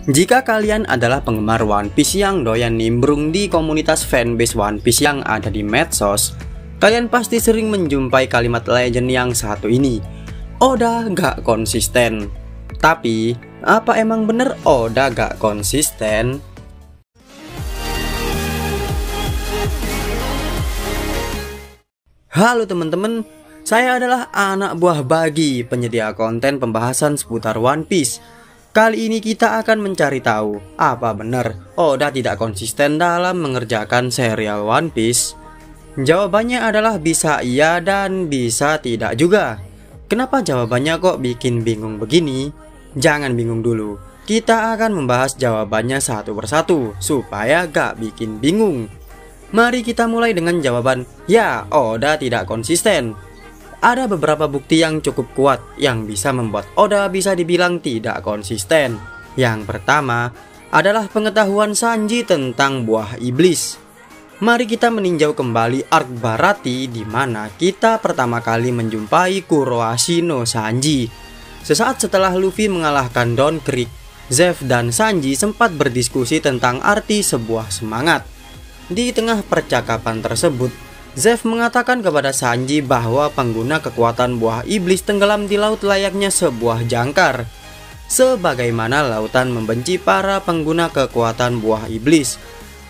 Jika kalian adalah penggemar One Piece yang doyan nimbrung di komunitas fanbase One Piece yang ada di medsos, kalian pasti sering menjumpai kalimat legend yang satu ini, Oda gak konsisten. Tapi, apa emang bener Oda gak konsisten? Halo teman-teman, saya adalah anak buah Bagi, penyedia konten pembahasan seputar One Piece. Kali ini kita akan mencari tahu, apa benar Oda tidak konsisten dalam mengerjakan serial One Piece? Jawabannya adalah bisa iya dan bisa tidak juga. Kenapa jawabannya kok bikin bingung begini? Jangan bingung dulu, kita akan membahas jawabannya satu persatu supaya gak bikin bingung. Mari kita mulai dengan jawaban, ya Oda tidak konsisten. Ada beberapa bukti yang cukup kuat yang bisa membuat Oda bisa dibilang tidak konsisten. Yang pertama adalah pengetahuan Sanji tentang buah iblis. Mari kita meninjau kembali arc Baratie di mana kita pertama kali menjumpai Kuroashi no Sanji. Sesaat setelah Luffy mengalahkan Don Krieg, Zeff dan Sanji sempat berdiskusi tentang arti sebuah semangat. Di tengah percakapan tersebut, Zeff mengatakan kepada Sanji bahwa pengguna kekuatan buah iblis tenggelam di laut layaknya sebuah jangkar. Sebagaimana lautan membenci para pengguna kekuatan buah iblis.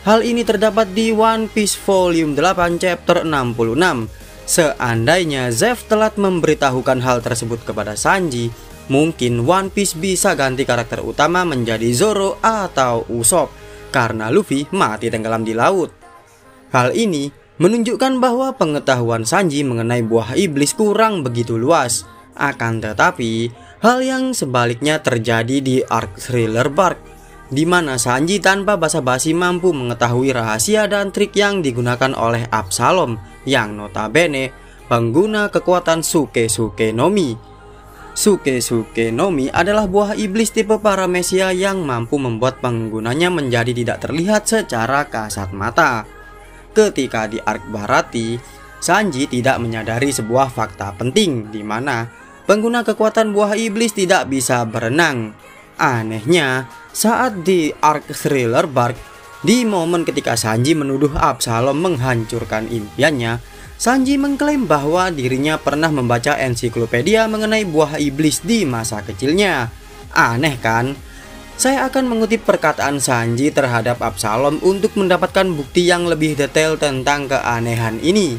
Hal ini terdapat di One Piece Volume 8 Chapter 66. Seandainya Zeff telat memberitahukan hal tersebut kepada Sanji, mungkin One Piece bisa ganti karakter utama menjadi Zoro atau Usopp, karena Luffy mati tenggelam di laut. Hal ini menunjukkan bahwa pengetahuan Sanji mengenai buah iblis kurang begitu luas. Akan tetapi, hal yang sebaliknya terjadi di arc Thriller Bark, di mana Sanji tanpa basa-basi mampu mengetahui rahasia dan trik yang digunakan oleh Absalom, yang notabene pengguna kekuatan Suke-Suke no Mi. Suke-Suke no Mi adalah buah iblis tipe paramesia yang mampu membuat penggunanya menjadi tidak terlihat secara kasat mata. Ketika di arc Baratie, Sanji tidak menyadari sebuah fakta penting di mana pengguna kekuatan buah iblis tidak bisa berenang. Anehnya, saat di arc Thriller Bark, di momen ketika Sanji menuduh Absalom menghancurkan impiannya, Sanji mengklaim bahwa dirinya pernah membaca ensiklopedia mengenai buah iblis di masa kecilnya. Aneh kan? Saya akan mengutip perkataan Sanji terhadap Absalom untuk mendapatkan bukti yang lebih detail tentang keanehan ini.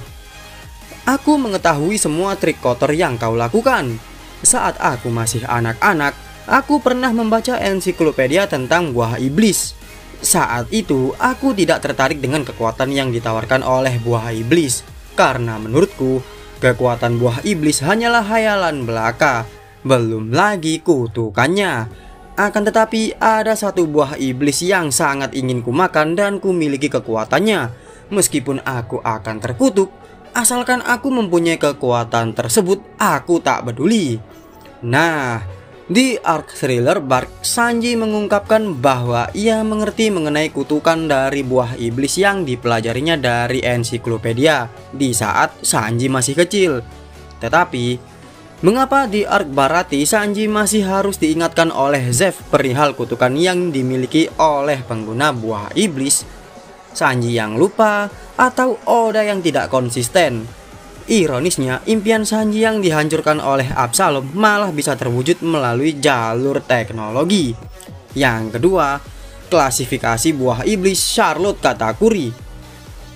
Aku mengetahui semua trik kotor yang kau lakukan. Saat aku masih anak-anak, aku pernah membaca ensiklopedia tentang buah iblis. Saat itu, aku tidak tertarik dengan kekuatan yang ditawarkan oleh buah iblis, karena menurutku, kekuatan buah iblis hanyalah hayalan belaka, belum lagi kutukannya. Akan tetapi ada satu buah iblis yang sangat ingin kumakan dan kumiliki kekuatannya. Meskipun aku akan terkutuk, asalkan aku mempunyai kekuatan tersebut, aku tak peduli. Nah, di arc Thriller Bark, Sanji mengungkapkan bahwa ia mengerti mengenai kutukan dari buah iblis yang dipelajarinya dari ensiklopedia di saat Sanji masih kecil. Tetapi mengapa di arc Baratie Sanji masih harus diingatkan oleh Zeff perihal kutukan yang dimiliki oleh pengguna buah iblis? Sanji yang lupa atau Oda yang tidak konsisten? Ironisnya, impian Sanji yang dihancurkan oleh Absalom malah bisa terwujud melalui jalur teknologi. Yang kedua, klasifikasi buah iblis Charlotte Katakuri.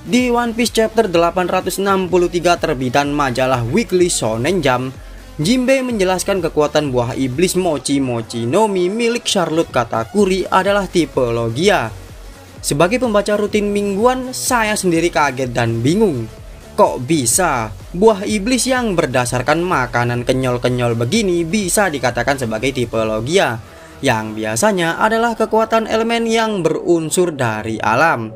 Di One Piece Chapter 863 terbitan majalah Weekly Shonen Jump, Jinbe menjelaskan kekuatan buah iblis Mochi Mochi no Mi milik Charlotte Katakuri adalah tipe Logia. Sebagai pembaca rutin mingguan, saya sendiri kaget dan bingung. Kok bisa buah iblis yang berdasarkan makanan kenyal-kenyal begini bisa dikatakan sebagai tipe Logia, yang biasanya adalah kekuatan elemen yang berunsur dari alam?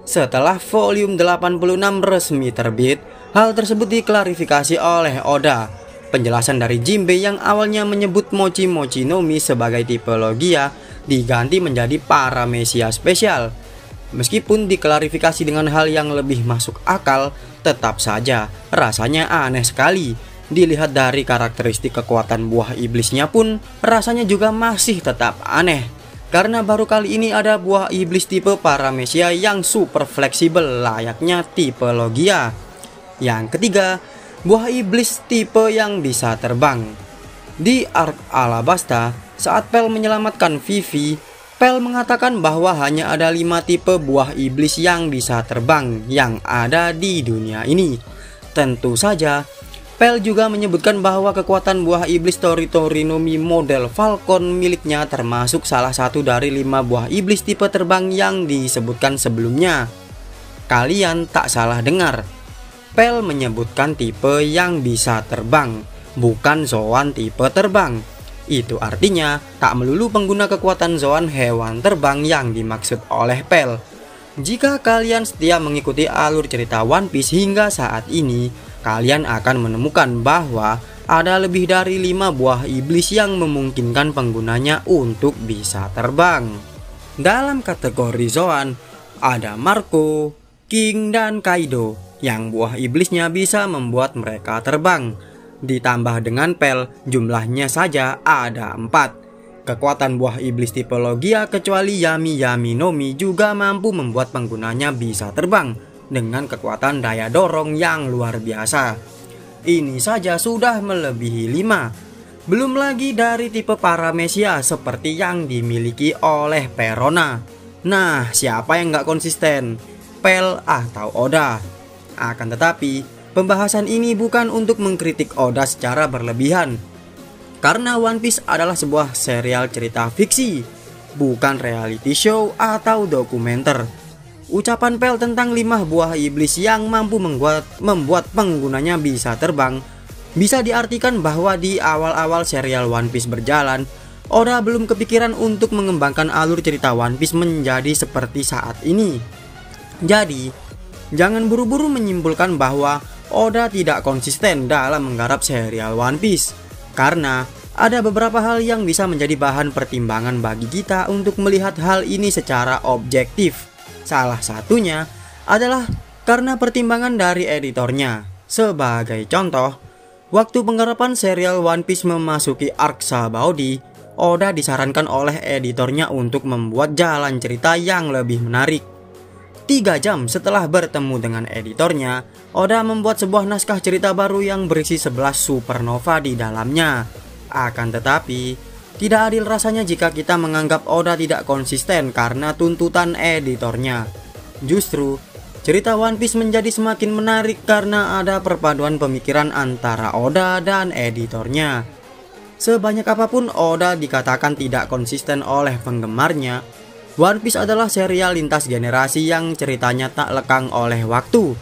Setelah volume 86 resmi terbit, hal tersebut diklarifikasi oleh Oda. Penjelasan dari Jinbe yang awalnya menyebut Mochi Mochi no Mi sebagai tipe Logia diganti menjadi paramesia spesial. Meskipun diklarifikasi dengan hal yang lebih masuk akal, tetap saja rasanya aneh sekali. Dilihat dari karakteristik kekuatan buah iblisnya pun rasanya juga masih tetap aneh. karena baru kali ini ada buah iblis tipe Paramecia yang super fleksibel layaknya tipe Logia. Yang ketiga, buah iblis tipe yang bisa terbang. Di Ark Alabasta, saat Pel menyelamatkan Vivi, Pel mengatakan bahwa hanya ada 5 tipe buah iblis yang bisa terbang yang ada di dunia ini. Tentu saja, Pel juga menyebutkan bahwa kekuatan buah iblis Toritorinomi model Falcon miliknya termasuk salah satu dari 5 buah iblis tipe terbang yang disebutkan sebelumnya. Kalian tak salah dengar, Pel menyebutkan tipe yang bisa terbang, bukan Zoan tipe terbang. Itu artinya tak melulu pengguna kekuatan Zoan hewan terbang yang dimaksud oleh Pel. Jika kalian setia mengikuti alur cerita One Piece hingga saat ini, kalian akan menemukan bahwa ada lebih dari 5 buah iblis yang memungkinkan penggunanya untuk bisa terbang. Dalam kategori Zoan, ada Marco, King, dan Kaido yang buah iblisnya bisa membuat mereka terbang. Ditambah dengan Pel, jumlahnya saja ada 4. Kekuatan buah iblis tipe Logia kecuali Yami Yami Nomi juga mampu membuat penggunanya bisa terbang dengan kekuatan daya dorong yang luar biasa. Ini saja sudah melebihi 5. Belum lagi dari tipe Paramecia seperti yang dimiliki oleh Perona. Nah, siapa yang nggak konsisten? Pel atau Oda? Akan tetapi, pembahasan ini bukan untuk mengkritik Oda secara berlebihan, karena One Piece adalah sebuah serial cerita fiksi, bukan reality show atau dokumenter. Ucapan Pel tentang 5 buah iblis yang mampu membuat penggunanya bisa terbang bisa diartikan bahwa di awal-awal serial One Piece berjalan, Oda belum kepikiran untuk mengembangkan alur cerita One Piece menjadi seperti saat ini. Jadi, jangan buru-buru menyimpulkan bahwa Oda tidak konsisten dalam menggarap serial One Piece, karena ada beberapa hal yang bisa menjadi bahan pertimbangan bagi kita untuk melihat hal ini secara objektif. Salah satunya adalah karena pertimbangan dari editornya. Sebagai contoh, waktu penggarapan serial One Piece memasuki arc Sabaody, Oda disarankan oleh editornya untuk membuat jalan cerita yang lebih menarik. 3 jam setelah bertemu dengan editornya, Oda membuat sebuah naskah cerita baru yang berisi 11 supernova di dalamnya. Akan tetapi, tidak adil rasanya jika kita menganggap Oda tidak konsisten karena tuntutan editornya. Justru, cerita One Piece menjadi semakin menarik karena ada perpaduan pemikiran antara Oda dan editornya. Sebanyak apapun Oda dikatakan tidak konsisten oleh penggemarnya, One Piece adalah serial lintas generasi yang ceritanya tak lekang oleh waktu.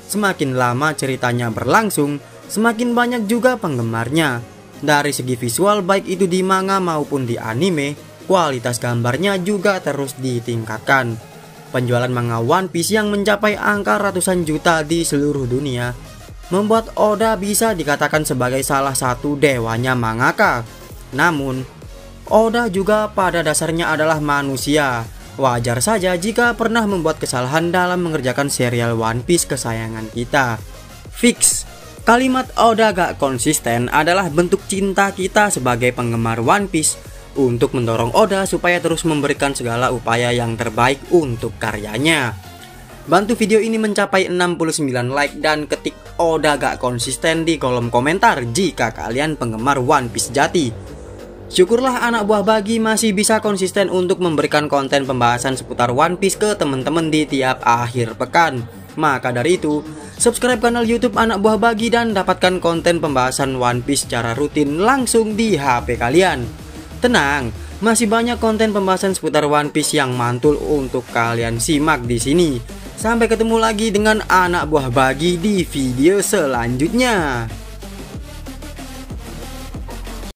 Semakin lama ceritanya berlangsung, semakin banyak juga penggemarnya. Dari segi visual, baik itu di manga maupun di anime, kualitas gambarnya juga terus ditingkatkan. Penjualan manga One Piece yang mencapai angka ratusan juta di seluruh dunia membuat Oda bisa dikatakan sebagai salah satu dewanya mangaka. Namun, Oda juga pada dasarnya adalah manusia. Wajar saja jika pernah membuat kesalahan dalam mengerjakan serial One Piece kesayangan kita. Fix, kalimat Oda gak konsisten adalah bentuk cinta kita sebagai penggemar One Piece untuk mendorong Oda supaya terus memberikan segala upaya yang terbaik untuk karyanya. Bantu video ini mencapai 69 like dan ketik Oda gak konsisten di kolom komentar jika kalian penggemar One Piece sejati. Syukurlah anak buah Bagi masih bisa konsisten untuk memberikan konten pembahasan seputar One Piece ke teman-teman di tiap akhir pekan. Maka dari itu, subscribe kanal YouTube anak buah Bagi dan dapatkan konten pembahasan One Piece secara rutin langsung di HP kalian. Tenang, masih banyak konten pembahasan seputar One Piece yang mantul untuk kalian simak di sini. Sampai ketemu lagi dengan anak buah Bagi di video selanjutnya.